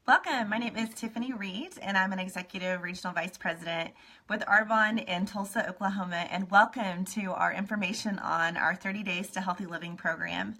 Welcome. My name is Tiffany Reed, and I'm an Executive Regional Vice President with Arbonne in Tulsa, Oklahoma, and welcome to our information on our 30 Days to Healthy Living program.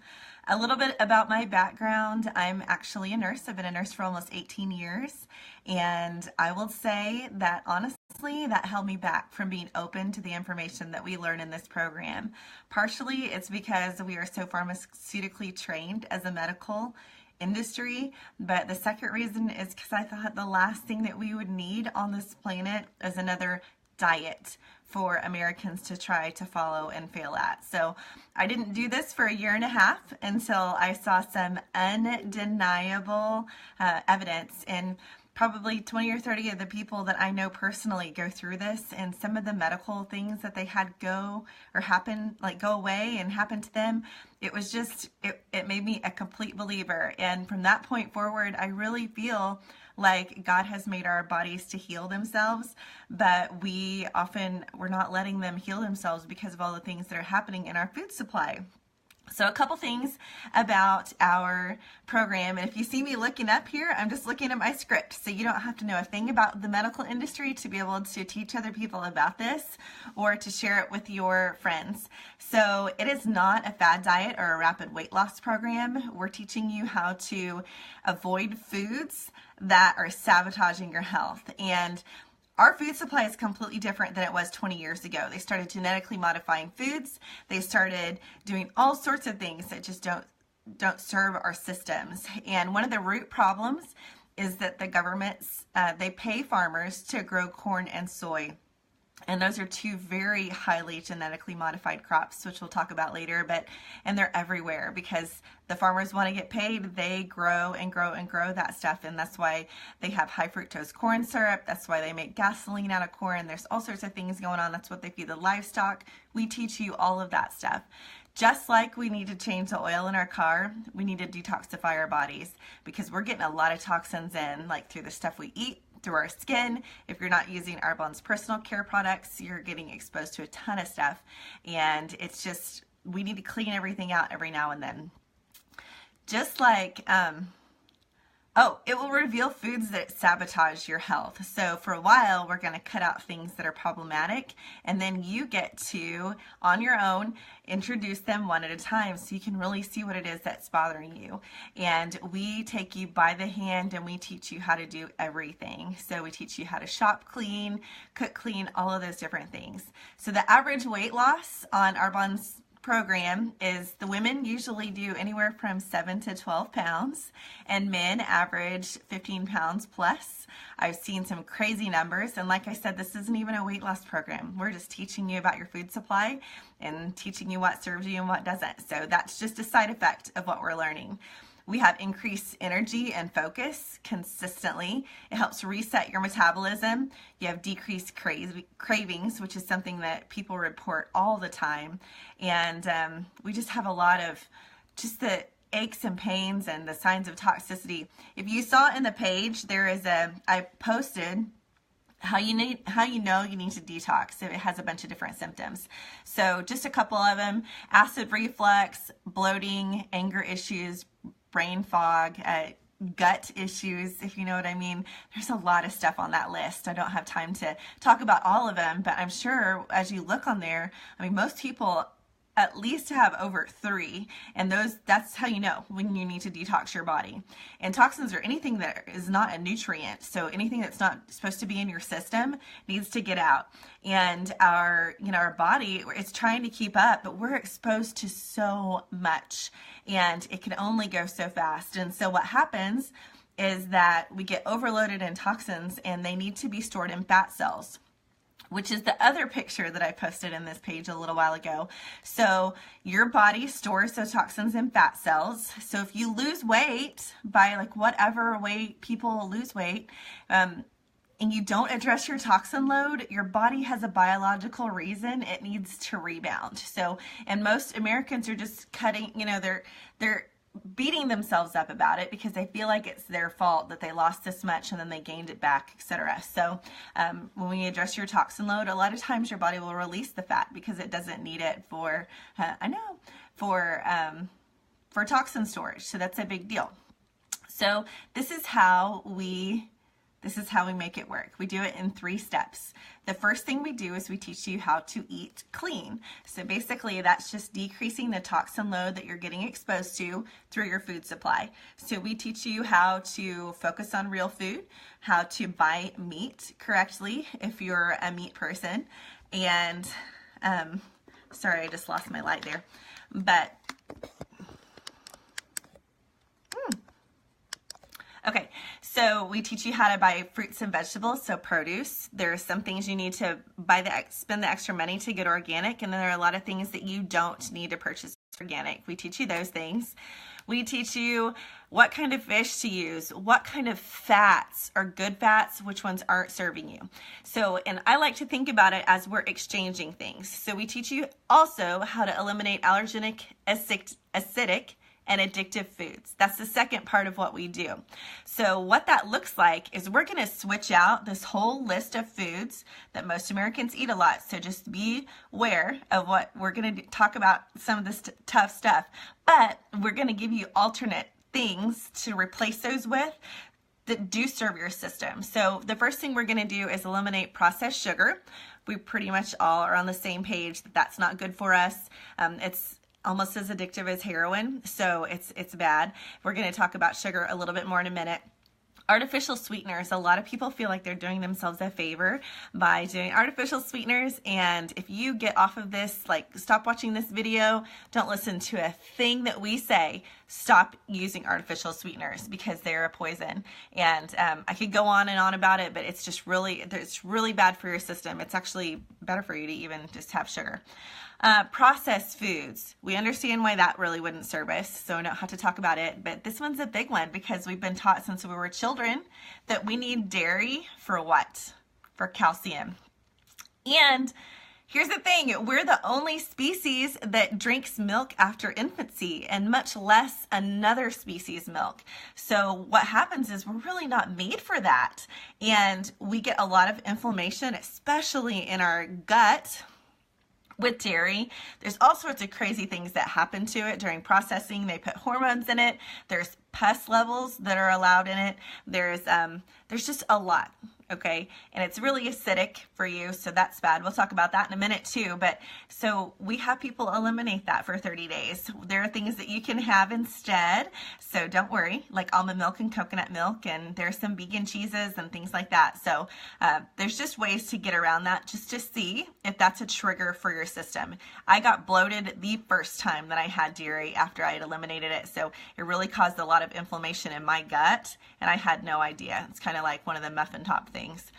A little bit about my background. I'm actually a nurse. I've been a nurse for almost 18 years, and I will say that honestly, that held me back from being open to the information that we learn in this program. Partially, it's because we are so pharmaceutically trained as a medical industry, but the second reason is because I thought the last thing that we would need on this planet is another diet for Americans to try to follow and fail at. So I didn't do this for a year and a half until I saw some undeniable evidence in probably 20 or 30 of the people that I know personally go through this, and some of the medical things that they had go away and happen to them. It was just, it made me a complete believer. And from that point forward, I really feel like God has made our bodies to heal themselves, but we're not letting them heal themselves because of all the things that are happening in our food supply. So a couple things about our program, and if you see me looking up here, I'm just looking at my script, so you don't have to know a thing about the medical industry to be able to teach other people about this or to share it with your friends. So it is not a fad diet or a rapid weight loss program. We're teaching you how to avoid foods that are sabotaging your health. And our food supply is completely different than it was 20 years ago. They started genetically modifying foods. They started doing all sorts of things that just don't serve our systems. And one of the root problems is that the governments, they pay farmers to grow corn and soy. And those are two very highly genetically modified crops, which we'll talk about later, and they're everywhere because the farmers want to get paid. They grow and grow and grow that stuff, and that's why they have high fructose corn syrup. That's why they make gasoline out of corn. There's all sorts of things going on. That's what they feed the livestock. We teach you all of that stuff. Just like we need to change the oil in our car, we need to detoxify our bodies because we're getting a lot of toxins in, like through the stuff we eat, through our skin. If you're not using Arbonne's personal care products, you're getting exposed to a ton of stuff, and it's just, we need to clean everything out every now and then. Just like, it will reveal foods that sabotage your health. So for a while, we're going to cut out things that are problematic, and then you get to, on your own, introduce them one at a time so you can really see what it is that's bothering you. And we take you by the hand and we teach you how to do everything. So we teach you how to shop clean, cook clean, all of those different things. So the average weight loss on Arbonne's program is the women usually do anywhere from 7 to 12 pounds and men average 15 pounds plus. I've seen some crazy numbers, and like I said, this isn't even a weight loss program. We're just teaching you about your food supply and teaching you what serves you and what doesn't. So that's just a side effect of what we're learning. We have increased energy and focus consistently. It helps reset your metabolism. You have decreased cravings, which is something that people report all the time. And we just have a lot of just the aches and pains and the signs of toxicity. If you saw in the page, I posted how you know you need to detox. It has a bunch of different symptoms. So just a couple of them: acid reflux, bloating, anger issues, brain fog, gut issues, if you know what I mean. There's a lot of stuff on that list. I don't have time to talk about all of them, but I'm sure as you look on there, most people at least have over 3, and that's how you know when you need to detox your body. And toxins are anything that is not a nutrient, so anything that's not supposed to be in your system needs to get out. And our body, it's trying to keep up, but we're exposed to so much, and it can only go so fast. And so what happens is that we get overloaded in toxins, and they need to be stored in fat cells, which is the other picture that I posted in this page a little while ago. So your body stores those toxins in fat cells. So if you lose weight by whatever way people lose weight, and you don't address your toxin load, your body has a biological reason it needs to rebound. So, and most Americans are just cutting, they're beating themselves up about it because they feel like it's their fault that they lost this much and then they gained it back, etc. So when you address your toxin load, a lot of times your body will release the fat because it doesn't need it for toxin storage. So that's a big deal. So this is how we make it work. We do it in 3 steps. The first thing we do is we teach you how to eat clean. So basically that's just decreasing the toxin load that you're getting exposed to through your food supply. So we teach you how to focus on real food, how to buy meat correctly if you're a meat person. And sorry, I just lost my light there. But okay, so we teach you how to buy fruits and vegetables, so produce. There are some things you need to spend the extra money to get organic, and then there are a lot of things that you don't need to purchase organic. We teach you those things. We teach you what kind of fish to use, what kind of fats are good fats, which ones aren't serving you. So, and I like to think about it as we're exchanging things. So we teach you also how to eliminate allergenic, acidic, and addictive foods. That's the second part of what we do. So what that looks like is we're going to switch out this whole list of foods that most Americans eat a lot. So just be aware of what we're going to talk about, some of this tough stuff, but we're going to give you alternate things to replace those with that do serve your system. So the first thing we're going to do is eliminate processed sugar. We pretty much all are on the same page that that's not good for us. It's almost as addictive as heroin, so it's bad. We're going to talk about sugar a little bit more in a minute. Artificial sweeteners. A lot of people feel like they're doing themselves a favor by doing artificial sweeteners, and if you get off of this, like, stop watching this video, don't listen to a thing that we say, stop using artificial sweeteners because they're a poison. And I could go on and on about it, but it's really bad for your system. It's actually better for you to even just have sugar. Processed foods. We understand why that really wouldn't serve us, so I don't have to talk about it, but this one's a big one because we've been taught since we were children that we need dairy for what? For calcium. And here's the thing, we're the only species that drinks milk after infancy, and much less another species' milk. So what happens is we're really not made for that, and we get a lot of inflammation, especially in our gut. With dairy, there's all sorts of crazy things that happen to it during processing. They put hormones in it. There's pest levels that are allowed in it. There's just a lot, okay? And it's really acidic for you, so that's bad. We'll talk about that in a minute too. But so we have people eliminate that for 30 days. There are things that you can have instead, so don't worry, like almond milk and coconut milk, and there's some vegan cheeses and things like that. So there's just ways to get around that just to see if that's a trigger for your system. I got bloated the first time that I had dairy after I had eliminated it, so it really caused a lot of inflammation in my gut, and I had no idea. It's kind of like one of the muffin top things.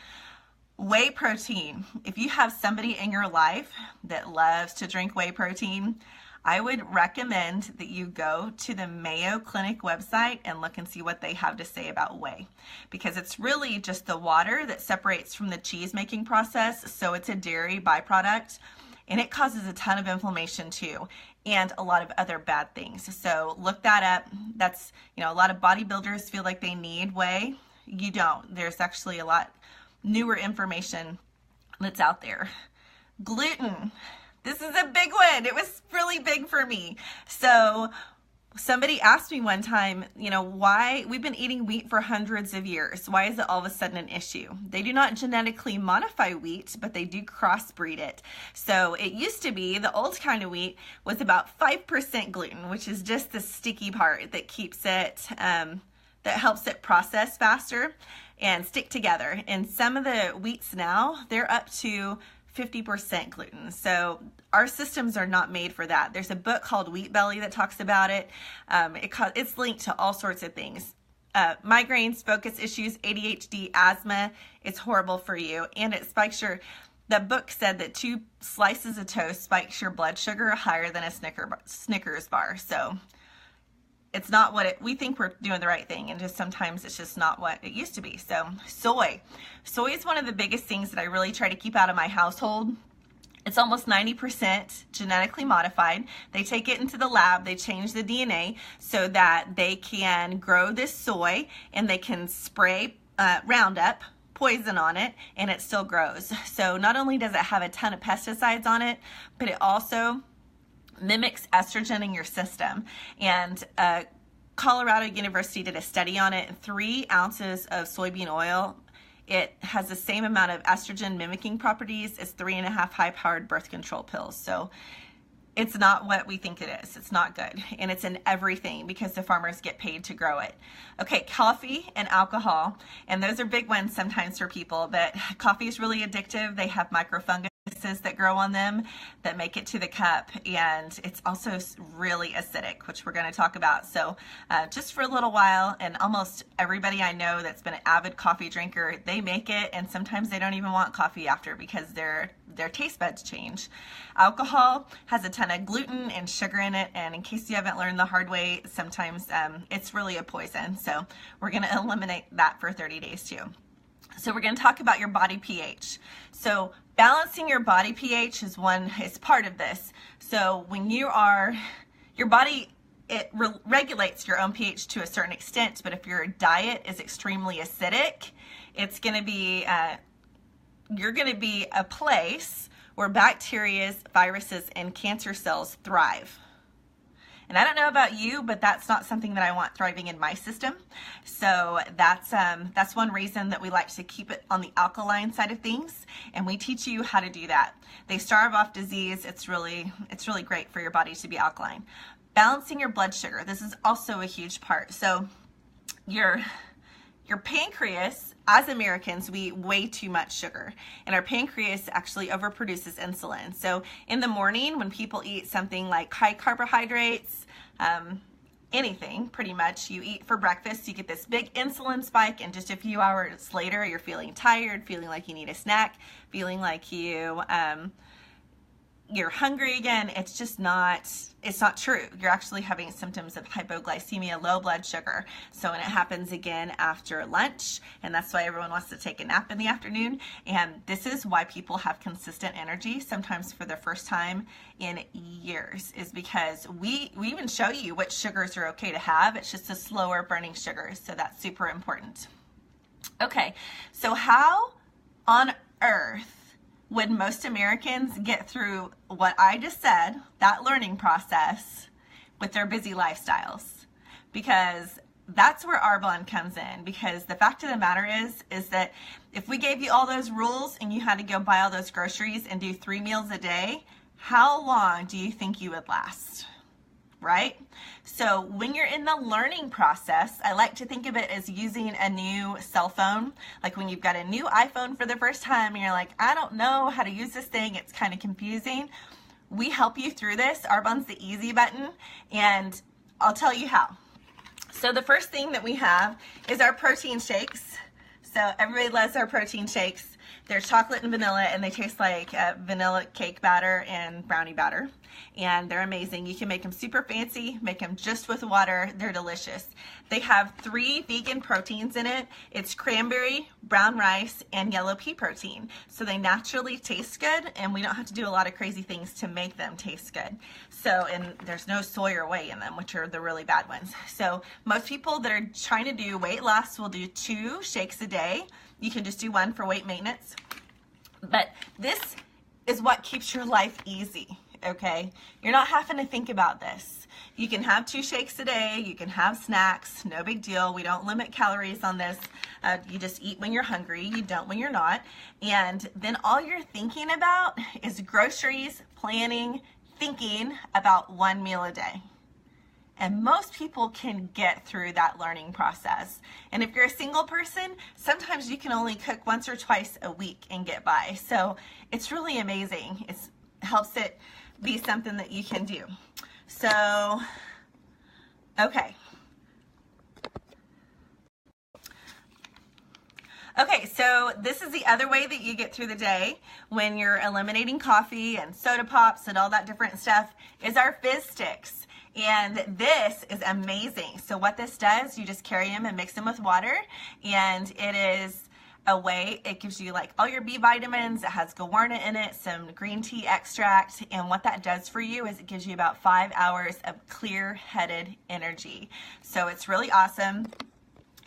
Whey protein. If you have somebody in your life that loves to drink whey protein, I would recommend that you go to the Mayo Clinic website and look and see what they have to say about whey, because it's really just the water that separates from the cheese making process, so it's a dairy byproduct, and it causes a ton of inflammation too, and a lot of other bad things. So look that up. That's, a lot of bodybuilders feel like they need whey. You don't. There's actually a lot newer information that's out there. Gluten. This is a big one. It was really big for me. So somebody asked me one time, why we've been eating wheat for hundreds of years. Why is it all of a sudden an issue? They do not genetically modify wheat, but they do crossbreed it. So it used to be the old kind of wheat was about 5% gluten, which is just the sticky part that keeps it, that helps it process faster and stick together. And some of the wheats now, they're up to 50% gluten. So our systems are not made for that. There's a book called Wheat Belly that talks about it. It's linked to all sorts of things. Migraines, focus issues, ADHD, asthma. It's horrible for you. And it spikes the book said that 2 slices of toast spikes your blood sugar higher than a Snickers bar. So it's not we think we're doing the right thing, and just sometimes it's just not what it used to be. So soy is one of the biggest things that I really try to keep out of my household. It's almost 90% genetically modified. They take it into the lab, they change the DNA so that they can grow this soy, and they can spray Roundup poison on it, and it still grows. So not only does it have a ton of pesticides on it, but it also mimics estrogen in your system. And Colorado University did a study on it. 3 ounces of soybean oil, it has the same amount of estrogen mimicking properties as 3.5 high-powered birth control pills. So it's not what we think it is. It's not good. And it's in everything because the farmers get paid to grow it. Okay, coffee and alcohol. And those are big ones sometimes for people, but coffee is really addictive. They have microfunguses that grow on them that make it to the cup, and it's also really acidic, which we're going to talk about. So just for a little while, and almost everybody I know that's been an avid coffee drinker, they make it, and sometimes they don't even want coffee after because their taste buds change. Alcohol has a ton of gluten and sugar in it, and in case you haven't learned the hard way, sometimes it's really a poison. So we're going to eliminate that for 30 days too. So we're going to talk about your body pH. So balancing your body pH is part of this. So when your body, it regulates your own pH to a certain extent, but if your diet is extremely acidic, it's going to be, you're going to be a place where bacteria, viruses, and cancer cells thrive. And I don't know about you, but that's not something that I want thriving in my system. So that's one reason that we like to keep it on the alkaline side of things, and we teach you how to do that. They starve off disease. It's really great for your body to be alkaline. Balancing your blood sugar. This is also a huge part. So your pancreas, as Americans, we eat way too much sugar, and our pancreas actually overproduces insulin. So in the morning, when people eat something like high carbohydrates, anything pretty much you eat for breakfast, you get this big insulin spike, and just a few hours later, you're feeling tired, feeling like you need a snack, feeling like you're hungry again. It's just not true. You're actually having symptoms of hypoglycemia, low blood sugar. So, and it happens again after lunch, and that's why everyone wants to take a nap in the afternoon. And this is why people have consistent energy, sometimes for the first time in years, is because we even show you which sugars are okay to have. It's just a slower burning sugar. So that's super important. Okay, so how on earth would most Americans get through what I just said, that learning process, with their busy lifestyles? Because that's where Arbonne comes in. Because the fact of the matter is that if we gave you all those rules and you had to go buy all those groceries and do 3 meals a day, how long do you think you would last? Right? So when you're in the learning process, I like to think of it as using a new cell phone. Like when you've got a new iPhone for the first time and you're like, I don't know how to use this thing, it's kind of confusing. We help you through this. Arbonne's the easy button, and I'll tell you how. So the first thing that we have is our protein shakes. So everybody loves our protein shakes. They're chocolate and vanilla, and they taste like vanilla cake batter and brownie batter. And they're amazing. You can make them super fancy, make them just with water. They're delicious. They have 3 vegan proteins in it. It's cranberry, brown rice, and yellow pea protein. So they naturally taste good, and we don't have to do a lot of crazy things to make them taste good. So, and there's no soy or whey in them, which are the really bad ones. So most people that are trying to do weight loss will do 2 shakes a day. You can just do 1 for weight maintenance. But this is what keeps your life easy, okay? You're not having to think about this. You can have 2 shakes a day. You can have snacks. No big deal. We don't limit calories on this. You just eat when you're hungry. You don't when you're not. And then all you're thinking about is groceries, planning, thinking about 1 meal a day. And most people can get through that learning process. And if you're a single person, sometimes you can only cook once or twice a week and get by. So it's really amazing. It helps it be something that you can do. So, okay. Okay, so this is the other way that you get through the day when you're eliminating coffee and soda pops and all that different stuff, is our fizz sticks. And this is amazing. So what this does, you just carry them and mix them with water, and it is a way, it gives you like all your B vitamins. It has guarana in it, some green tea extract, and what that does for you is it gives you about 5 hours of clear-headed energy. So it's really awesome.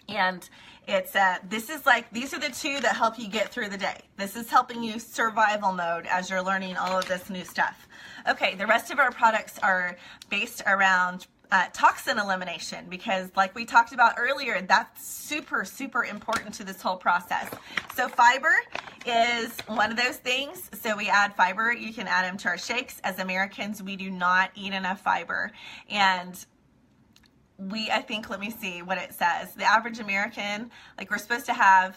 And it's these are the 2 that help you get through the day. This is helping you survival mode as you're learning all of this new stuff. Okay, the rest of our products are based around toxin elimination, because like we talked about earlier, that's super, super important to this whole process. So fiber is one of those things. So we add fiber. You can add them to our shakes. As Americans, we do not eat enough fiber. And I think, let me see what it says. The average American, like we're supposed to have,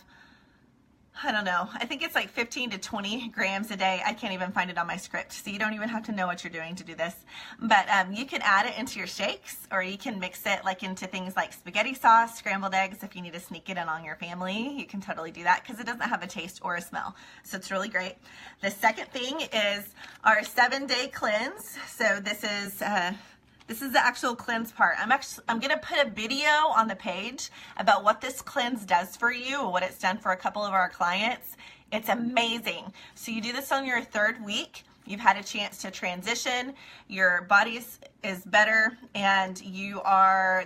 I don't know, I think it's like 15 to 20 grams a day. I can't even find it on my script, so you don't even have to know what you're doing to do this. But you can add it into your shakes, or you can mix it like into things like spaghetti sauce, scrambled eggs. If you need to sneak it in on your family, you can totally do that because it doesn't have a taste or a smell. So it's really great. The second thing is our 7-day cleanse. So this is the actual cleanse part. I'm gonna put a video on the page about what this cleanse does for you, what it's done for a couple of our clients. It's amazing. So you do this on your 3rd week. You've had a chance to transition, your body is better, and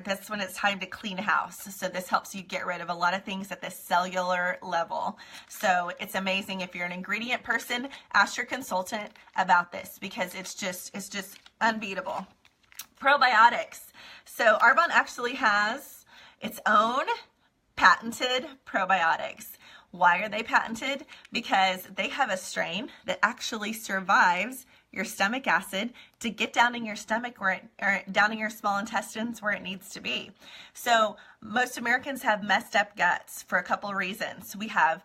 that's when it's time to clean house. So this helps you get rid of a lot of things at the cellular level. So it's amazing. If you're an ingredient person, ask your consultant about this because it's just unbeatable. Probiotics. So Arbonne actually has its own patented probiotics. Why are they patented? Because they have a strain that actually survives your stomach acid to get down in your stomach or down in your small intestines where it needs to be. So most Americans have messed up guts for a couple of reasons. We have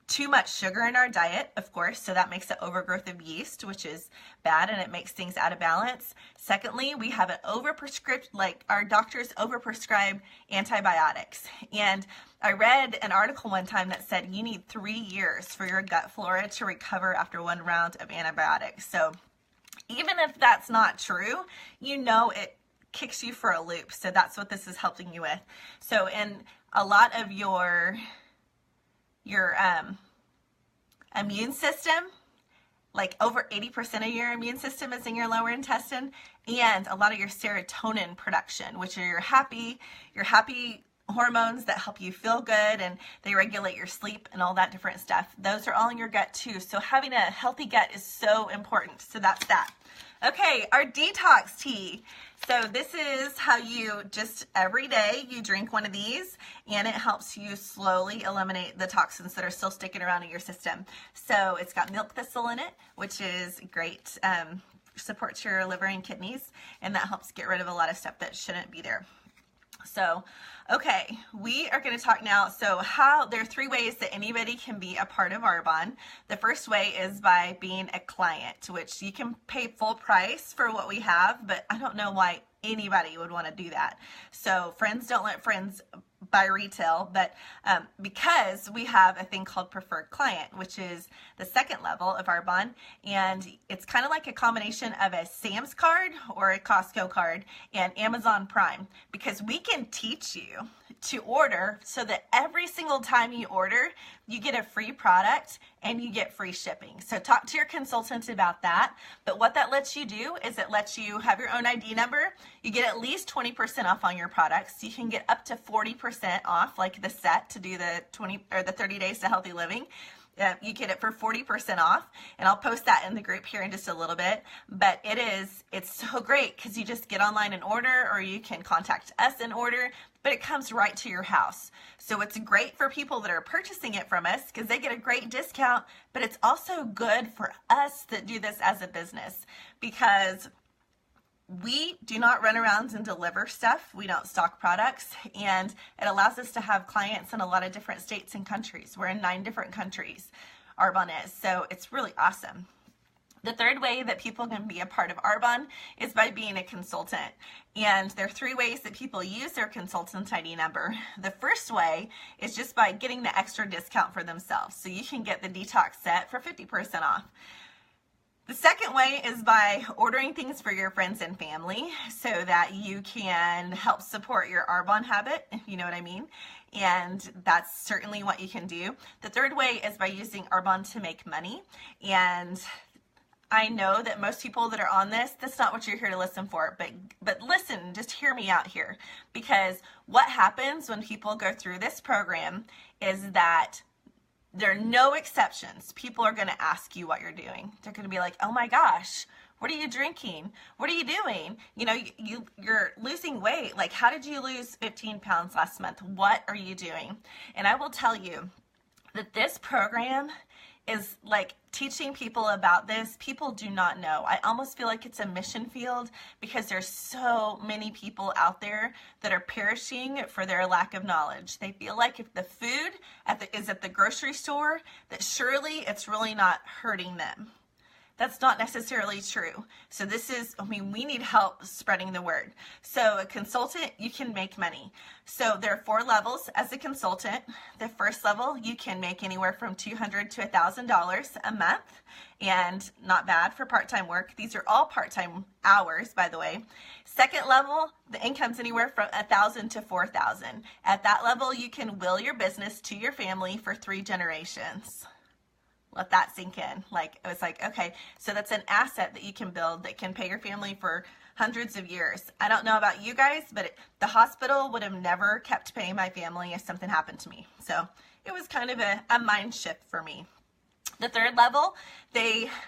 too much sugar in our diet, of course, so that makes an overgrowth of yeast, which is bad, and it makes things out of balance. Secondly, we have an overprescribed, like our doctors overprescribe antibiotics. And I read an article one time that said you need 3 years for your gut flora to recover after 1 round of antibiotics. So even if that's not true, you know it kicks you for a loop. So that's what this is helping you with. So in a lot of your immune system, like over 80% of your immune system is in your lower intestine, and a lot of your serotonin production, which are your happy hormones that help you feel good, and they regulate your sleep and all that different stuff. Those are all in your gut too. So having a healthy gut is so important. So that's that. Okay, our detox tea. So this is how you just every day you drink one of these, and it helps you slowly eliminate the toxins that are still sticking around in your system. So it's got milk thistle in it, which is great, supports your liver and kidneys, and that helps get rid of a lot of stuff that shouldn't be there. So, okay, we are going to talk now. So there are 3 ways that anybody can be a part of Arbonne. The first way is by being a client, which you can pay full price for what we have, but I don't know why anybody would want to do that. So friends don't let friends buy retail, but because we have a thing called preferred client, which is the 2nd level of Arbonne, and it's kind of like a combination of a Sam's card or a Costco card and Amazon Prime, because we can teach you to order so that every single time you order, you get a free product and you get free shipping. So talk to your consultant about that. But what that lets you do is it lets you have your own ID number. You get at least 20% off on your products. You can get up to 40% off, like the set to do the 30 days to healthy living. You get it for 40% off, and I'll post that in the group here in just a little bit. But it's so great because you just get online and order, or you can contact us and order, but it comes right to your house. So it's great for people that are purchasing it from us because they get a great discount, but it's also good for us that do this as a business because we do not run around and deliver stuff. We don't stock products, and it allows us to have clients in a lot of different states and countries. We're in 9 different countries, Arbonne is, so it's really awesome. The third way that people can be a part of Arbonne is by being a consultant. And there are 3 ways that people use their consultant ID number. The first way is just by getting the extra discount for themselves. So you can get the detox set for 50% off. The second way is by ordering things for your friends and family so that you can help support your Arbonne habit, if you know what I mean. And that's certainly what you can do. The third way is by using Arbonne to make money. And I know that most people that are on this, that's not what you're here to listen for, but listen, just hear me out here. Because what happens when people go through this program is that there are no exceptions. People are going to ask you what you're doing. They're going to be like, oh my gosh, What are you drinking? What are you doing? You know, you're losing weight. Like, how did you lose 15 pounds last month? What are you doing? And I will tell you that this program is like teaching people about this. People do not know. I almost feel like it's a mission field because there's so many people out there that are perishing for their lack of knowledge. They feel like if the food is at the grocery store, that surely it's really not hurting them. That's not necessarily true. So we need help spreading the word. So a consultant, you can make money. So there are 4 levels as a consultant. The first level, you can make anywhere from $200 to $1,000 a month, and not bad for part-time work. These are all part-time hours, by the way. Second level, the income's anywhere from $1,000 to $4,000. At that level, you can will your business to your family for 3 generations. Let that sink in. It was like, okay, so that's an asset that you can build that can pay your family for hundreds of years. I don't know about you guys, but the hospital would have never kept paying my family if something happened to me. So it was kind of a mind shift for me. The third level,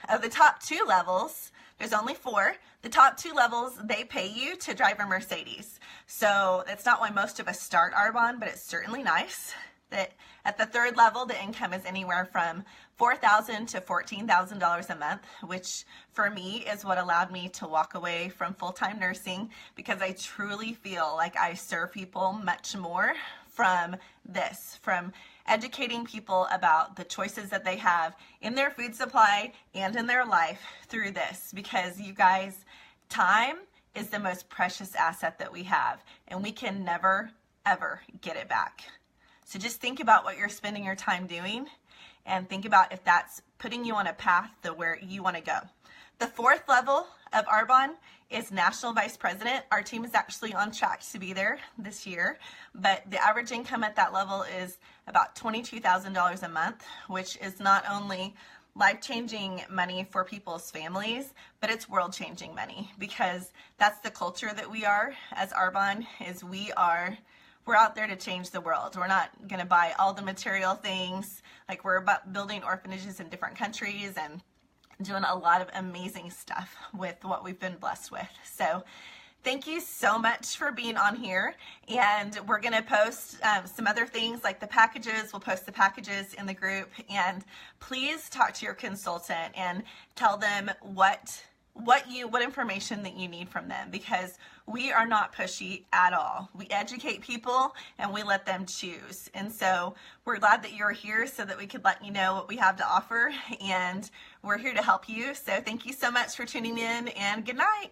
of the top 2 levels, there's only 4. The top 2 levels, they pay you to drive a Mercedes. So that's not why most of us start Arbonne, but it's certainly nice that at the 3rd level, the income is anywhere from $4,000 to $14,000 a month, which for me is what allowed me to walk away from full-time nursing, because I truly feel like I serve people much more from this, from educating people about the choices that they have in their food supply and in their life through this, because you guys, time is the most precious asset that we have, and we can never, ever get it back. So just think about what you're spending your time doing, and think about if that's putting you on a path to where you want to go. The 4th level of Arbonne is National Vice President. Our team is actually on track to be there this year, but the average income at that level is about $22,000 a month, which is not only life-changing money for people's families, but it's world-changing money, because that's the culture that we are as Arbonne. We're out there to change the world. We're not going to buy all the material things. Like, we're about building orphanages in different countries and doing a lot of amazing stuff with what we've been blessed with. So thank you so much for being on here. And we're going to post some other things like the packages. We'll post the packages in the group. And please talk to your consultant and tell them what information that you need from them, because we are not pushy at all. We educate people and we let them choose. And so we're glad that you're here so that we could let you know what we have to offer, and we're here to help you. So thank you so much for tuning in, and good night.